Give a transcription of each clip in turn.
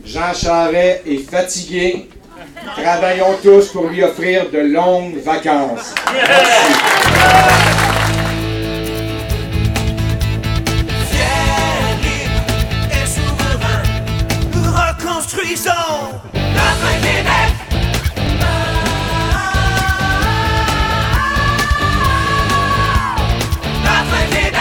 Jean Charest est fatigué. Travaillons tous pour lui offrir de longues vacances. Merci. Reconstruisons notre Québec. Notre Québec.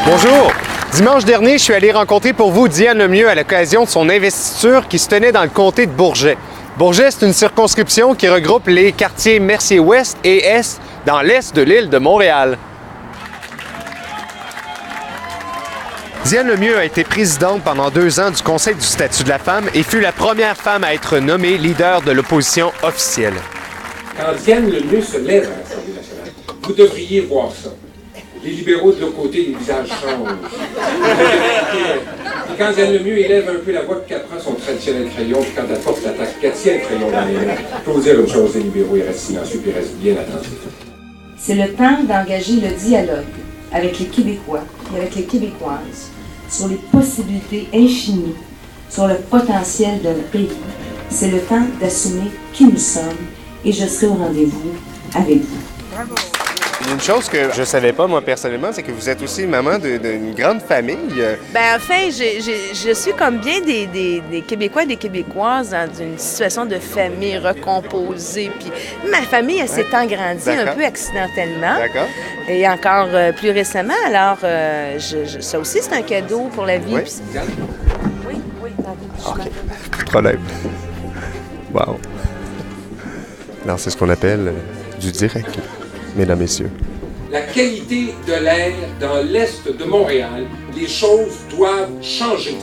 Bonjour! Dimanche dernier, je suis allé rencontrer pour vous Diane Lemieux à l'occasion de son investiture qui se tenait dans le comté de Bourget. Bourget, c'est une circonscription qui regroupe les quartiers Mercier-Ouest et Est dans l'est de l'île de Montréal. Diane Lemieux a été présidente pendant 2 ans du Conseil du statut de la femme et fut la première femme à être nommée leader de l'opposition officielle. Quand Diane Lemieux se lève à l'Assemblée nationale, vous devriez voir ça. Les libéraux de l'autre côté, les visages changent. Et quand Diane Lemieux élève un peu la voix, puis qu'elle prend son traditionnel crayon, puis quand elle porte l'attaque, qu'elle tient le crayon dans les mains, il faut vous dire une chose, les libéraux, ils restent silencieux, puis ils restent bien attentifs. C'est le temps d'engager le dialogue avec les Québécois et avec les Québécoises sur les possibilités infinies, sur le potentiel d'un pays. C'est le temps d'assumer qui nous sommes et je serai au rendez-vous avec vous. Bravo. Une chose que je ne savais pas, moi, personnellement, c'est que vous êtes aussi maman d'une grande famille. Bien, enfin, je suis comme bien des Québécois et des Québécoises dans une situation de famille recomposée. Puis ma famille, elle s'est agrandie un peu accidentellement. D'accord. Et encore plus récemment. Alors, ça aussi, c'est un cadeau pour la vie. Oui, oui. OK. Pas de problème. Wow. Alors, c'est ce qu'on appelle du direct. Mesdames, Messieurs. La qualité de l'air dans l'est de Montréal, les choses doivent changer.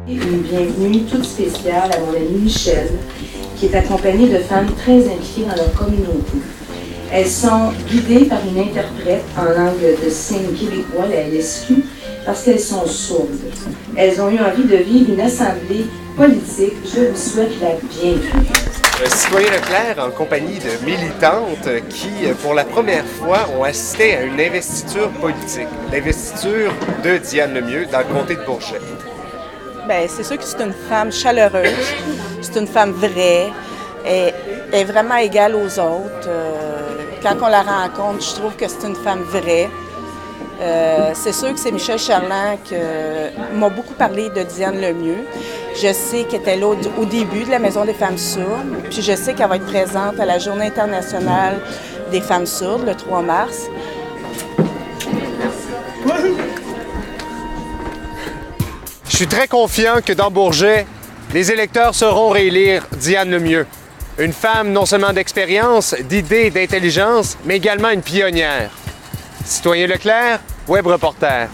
Une bienvenue toute spéciale à mon amie Michel, qui est accompagnée de femmes très impliquées dans leur communauté. Elles sont guidées par une interprète en langue de signes québécois, la LSQ, parce qu'elles sont sourdes. Elles ont eu envie de vivre une assemblée politique. Je vous souhaite la bienvenue. Citoyen Leclerc en compagnie de militantes qui, pour la première fois, ont assisté à une investiture politique, l'investiture de Diane Lemieux dans le comté de Bourget. Bien, c'est sûr que c'est une femme chaleureuse, c'est une femme vraie, elle est vraiment égale aux autres. Quand on la rencontre, je trouve que c'est une femme vraie. C'est sûr que c'est Michel Charland qui m'a beaucoup parlé de Diane Lemieux. Je sais qu'elle était là au début de la Maison des femmes sourdes, puis je sais qu'elle va être présente à la Journée internationale des femmes sourdes, le 3 mars. Je suis très confiant que dans Bourget, les électeurs sauront réélire Diane Lemieux. Une femme non seulement d'expérience, d'idées, d'intelligence, mais également une pionnière. Citoyen Leclerc, Web Reporter.